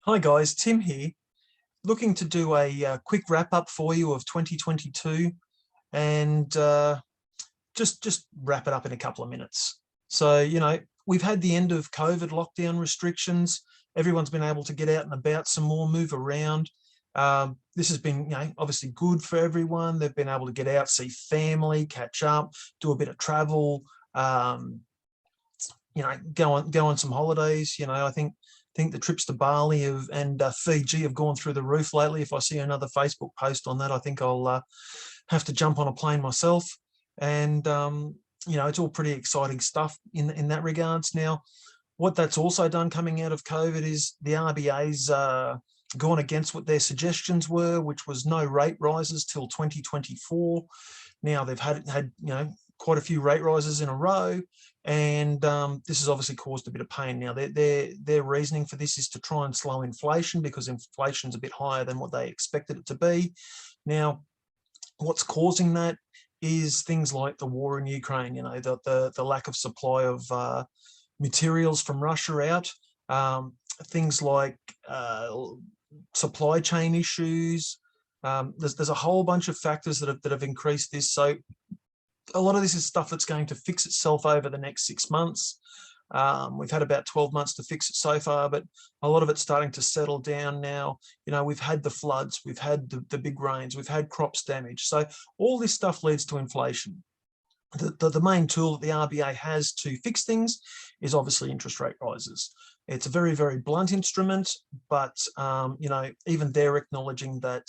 Hi guys, Tim here. Looking to do a quick wrap up for you of 2022 and just wrap it up in a couple of minutes. So, we've had the end of COVID lockdown restrictions. Everyone's been able to get out and about some more, move around. This has been, obviously good for everyone. They've been able to get out, see family, catch up, do a bit of travel, go on some holidays. I think the trips to Bali and Fiji have gone through the roof lately. If I see another Facebook post on that, I think I'll have to jump on a plane myself. And it's all pretty exciting stuff in that regards. Now, what that's also done coming out of COVID is the RBA's gone against what their suggestions were, which was no rate rises till 2024. Now they've had quite a few rate rises in a row, and this has obviously caused a bit of pain. Now their reasoning for this is to try and slow inflation, because inflation's a bit higher than what they expected it to be. Now, what's causing that is things like the war in Ukraine, the lack of supply of materials from Russia out, things like supply chain issues. There's a whole bunch of factors that have increased this. So a lot of this is stuff that's going to fix itself over the next 6 months. We've had about 12 months to fix it so far, but a lot of it's starting to settle down now. We've had the floods, we've had the big rains, we've had crops damage. So all this stuff leads to inflation. The main tool that the RBA has to fix things is obviously interest rate rises. It's a very, very blunt instrument, but even they're acknowledging that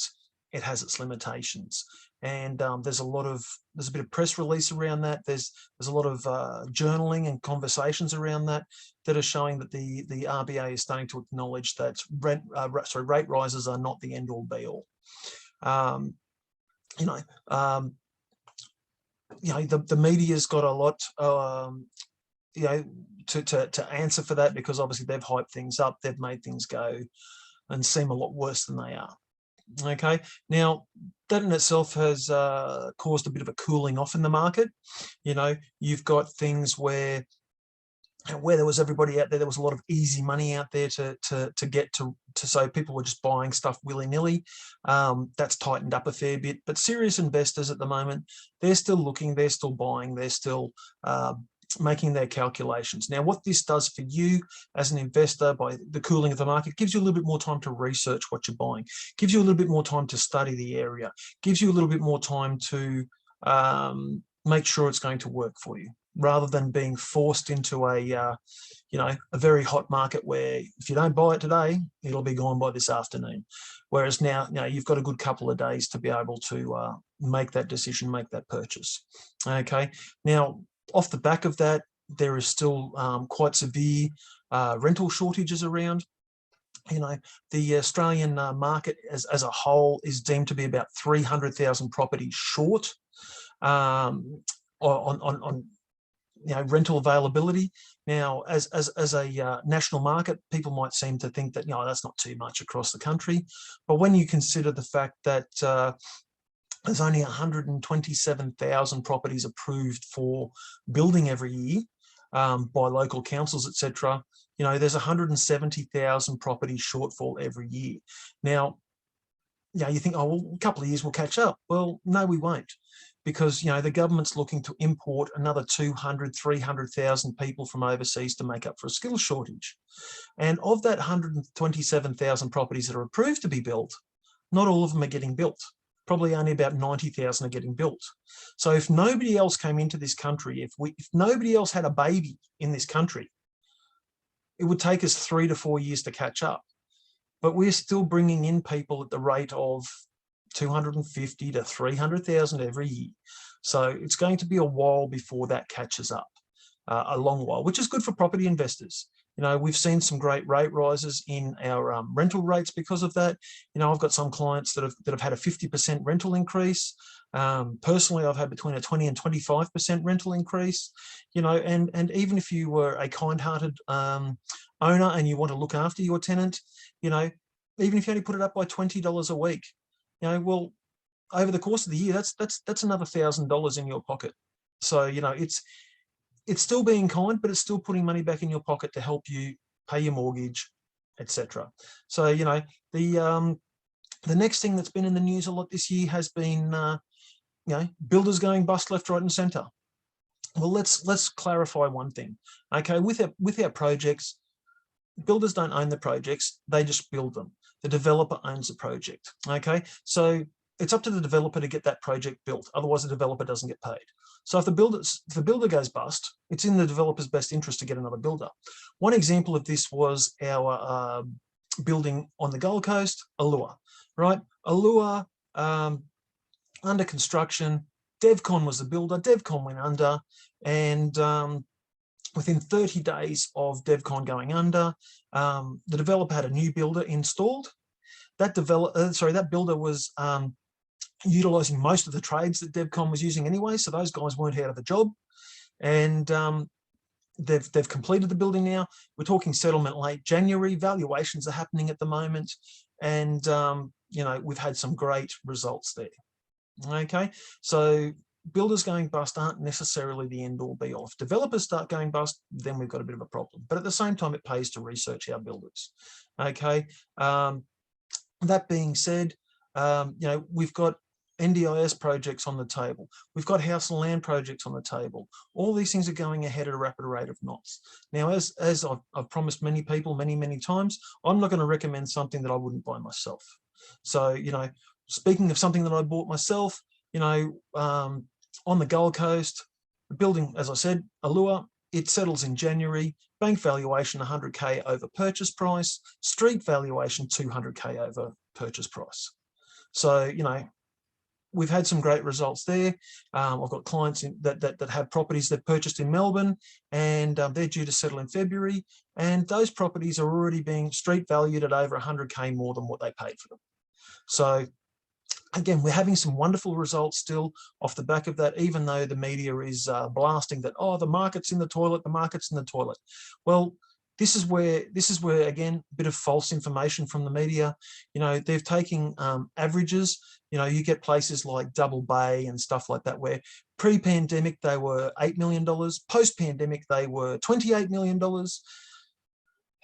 it has its limitations. And there's a bit of press release around that. There's a lot of journaling and conversations around that are showing that the RBA is starting to acknowledge that rate rises are not the end all be all. The media's got a lot to answer for that, because obviously they've hyped things up, they've made things go and seem a lot worse than they are. Okay, now that in itself has caused a bit of a cooling off in the market. You've got things where there was everybody out there, there was a lot of easy money out there to get to, so people were just buying stuff willy-nilly. That's tightened up a fair bit, but serious investors at the moment, they're still looking, they're still buying, they're still making their calculations. Now, what this does for you as an investor, by the cooling of the market, gives you a little bit more time to research what you're buying, gives you a little bit more time to study the area, gives you a little bit more time to make sure it's going to work for you, rather than being forced into a very hot market where if you don't buy it today, it'll be gone by this afternoon. Whereas now, you've got a good couple of days to be able to make that decision, make that purchase. Okay. Now, off the back of that, there is still quite severe rental shortages around. The Australian market as a whole is deemed to be about 300,000 properties short on rental availability. Now, as a national market, people might seem to think that that's not too much across the country, but when you consider the fact that there's only 127,000 properties approved for building every year by local councils, etc. There's 170,000 properties shortfall every year. Now, you think, oh, well, a couple of years we'll catch up. Well, no, we won't, because the government's looking to import another 200, 300,000 people from overseas to make up for a skills shortage. And of that 127,000 properties that are approved to be built, not all of them are getting built. Probably only about 90,000 are getting built. So if nobody else came into this country, if nobody else had a baby in this country, it would take us 3 to 4 years to catch up. But we're still bringing in people at the rate of 250 to 300,000 every year. So it's going to be a while before that catches up, a long while, which is good for property investors. We've seen some great rate rises in our rental rates because of that. I've got some clients that have had a 50% rental increase. Personally, I've had between a 20 and 25% rental increase. And even if you were a kind-hearted owner and you want to look after your tenant, even if you only put it up by $20 a week, well, over the course of the year, that's another $1,000 in your pocket. So it's still being kind, but it's still putting money back in your pocket to help you pay your mortgage, etc. So, you know, the next thing that's been in the news a lot this year has been, you know, builders going bust left, right, and centre. Well, let's clarify one thing. Okay, with our projects, builders don't own the projects; they just build them. The developer owns the project. Okay, so it's up to the developer to get that project built. Otherwise, the developer doesn't get paid. So if the builder goes bust, it's in the developer's best interest to get another builder. One example of this was our building on the Gold Coast, Allure, right? Allure, under construction. Devcon was the builder. Devcon went under, and within 30 days of Devcon going under, the developer had a new builder installed. That builder was utilising most of the trades that Devcon was using anyway, so those guys weren't out of a job, and they've completed the building now. We're talking settlement late January. Valuations are happening at the moment, and you know, we've had some great results there. Okay, so builders going bust aren't necessarily the end all be all. If developers start going bust, then we've got a bit of a problem. But at the same time, it pays to research our builders. Okay, that being said, you know, we've got NDIS projects on the table. We've got house and land projects on the table. All these things are going ahead at a rapid rate of knots. Now, as I've promised many people many times, I'm not going to recommend something that I wouldn't buy myself. So, you know, speaking of something that I bought myself, you know, on the Gold Coast, the building, as I said, Allure, it settles in January. Bank valuation 100K over purchase price. Street valuation 200K over purchase price. So, you know, we've had some great results there. I've got clients that have properties they've purchased in Melbourne, and they're due to settle in February. And those properties are already being street valued at over 100K more than what they paid for them. So again, we're having some wonderful results still off the back of that, even though the media is blasting that, oh, the market's in the toilet, the market's in the toilet. Well, this is where again, a bit of false information from the media. You know, they're taking averages. You know, you get places like Double Bay and stuff like that, where pre-pandemic they were $8 million, post-pandemic they were $28 million.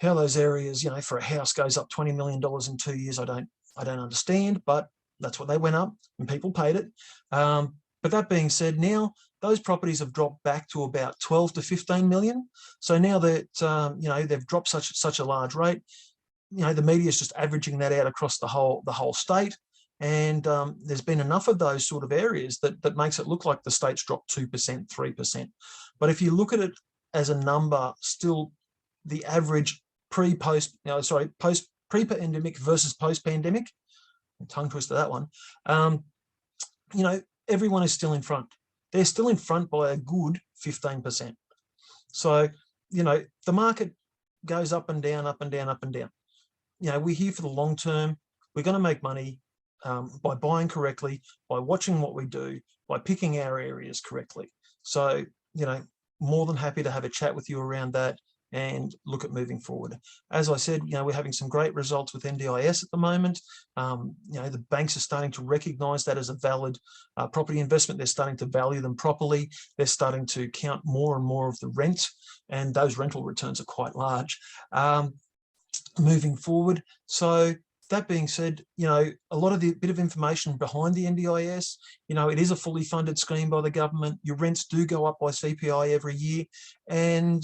How those areas, you know, for a house goes up $20 million in 2 years, I don't understand, but that's what they went up and people paid it. But that being said, now those properties have dropped back to about 12 to 15 million. So now that, you know, they've dropped such a large rate, you know, the media is just averaging that out across the whole state. And there's been enough of those sort of areas that makes it look like the state's dropped 2%, 3%. But if you look at it as a number, still the average pre-pandemic versus post-pandemic, tongue twister that one, you know, everyone is still in front. They're still in front by a good 15%. So, you know, the market goes up and down, up and down, up and down. You know, we're here for the long term. We're going to make money by buying correctly, by watching what we do, by picking our areas correctly. So, you know, more than happy to have a chat with you around that and look at moving forward. As I said, you know, we're having some great results with NDIS at the moment. You know, the banks are starting to recognise that as a valid property investment. They're starting to value them properly. They're starting to count more and more of the rent, and those rental returns are quite large moving forward. So that being said, you know, a lot of the bit of information behind the NDIS, you know, it is a fully funded scheme by the government. Your rents do go up by CPI every year, and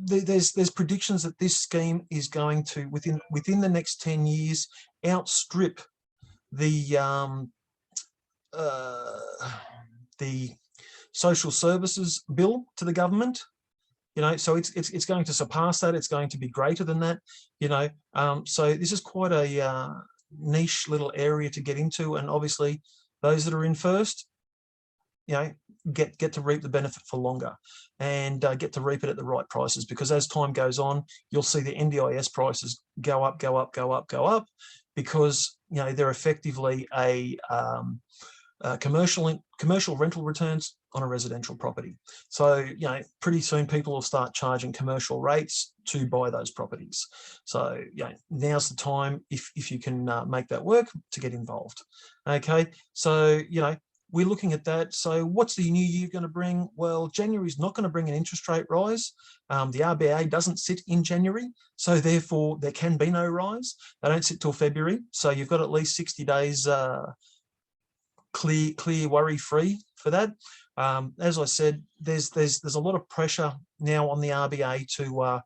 there's predictions that this scheme is going to within the next 10 years outstrip the social services bill to the government. You know, so it's going to surpass that. It's going to be greater than that. You know, so this is quite a niche little area to get into, and obviously those that are in first, you know, get to reap the benefit for longer, and get to reap it at the right prices, because as time goes on, you'll see the NDIS prices go up, because, you know, they're effectively a commercial rental returns on a residential property. So, you know, pretty soon people will start charging commercial rates to buy those properties. So, you know, now's the time, if you can make that work, to get involved. Okay, so, you know, we're looking at that. So what's the new year going to bring? Well, January is not going to bring an interest rate rise. The RBA doesn't sit in January, so therefore there can be no rise. They don't sit till February, so you've got at least 60 days clear, worry-free for that. As I said, there's a lot of pressure now on the RBA to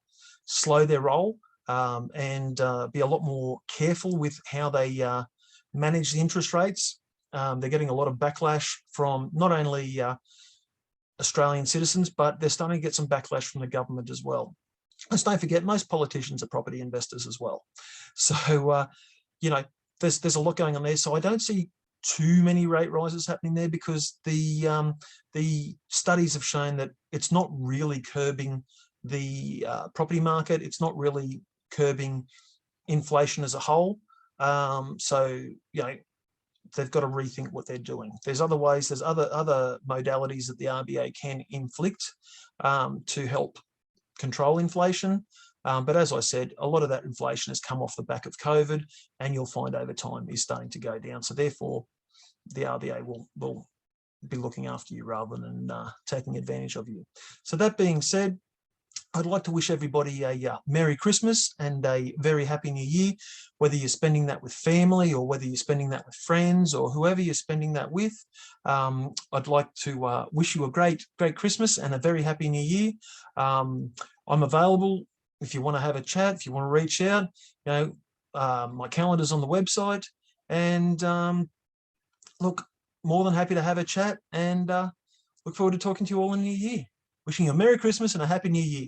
slow their roll and be a lot more careful with how they manage the interest rates. They're getting a lot of backlash from not only Australian citizens, but they're starting to get some backlash from the government as well. Let's don't forget, most politicians are property investors as well. So, you know, there's a lot going on there. So I don't see too many rate rises happening there, because the studies have shown that it's not really curbing the property market. It's not really curbing inflation as a whole. So, you know, they've got to rethink what they're doing. There's other ways, there's other modalities that the RBA can inflict to help control inflation. But as I said, a lot of that inflation has come off the back of COVID, and you'll find over time is starting to go down. So therefore, the RBA will be looking after you rather than taking advantage of you. So that being said, I'd like to wish everybody a Merry Christmas and a very Happy New Year, whether you're spending that with family or whether you're spending that with friends or whoever you're spending that with. I'd like to wish you a great Christmas and a very Happy New Year. I'm available if you want to have a chat, if you want to reach out. You know, my calendar's on the website, and look, more than happy to have a chat, and look forward to talking to you all in the new year. Wishing you a Merry Christmas and a Happy New Year.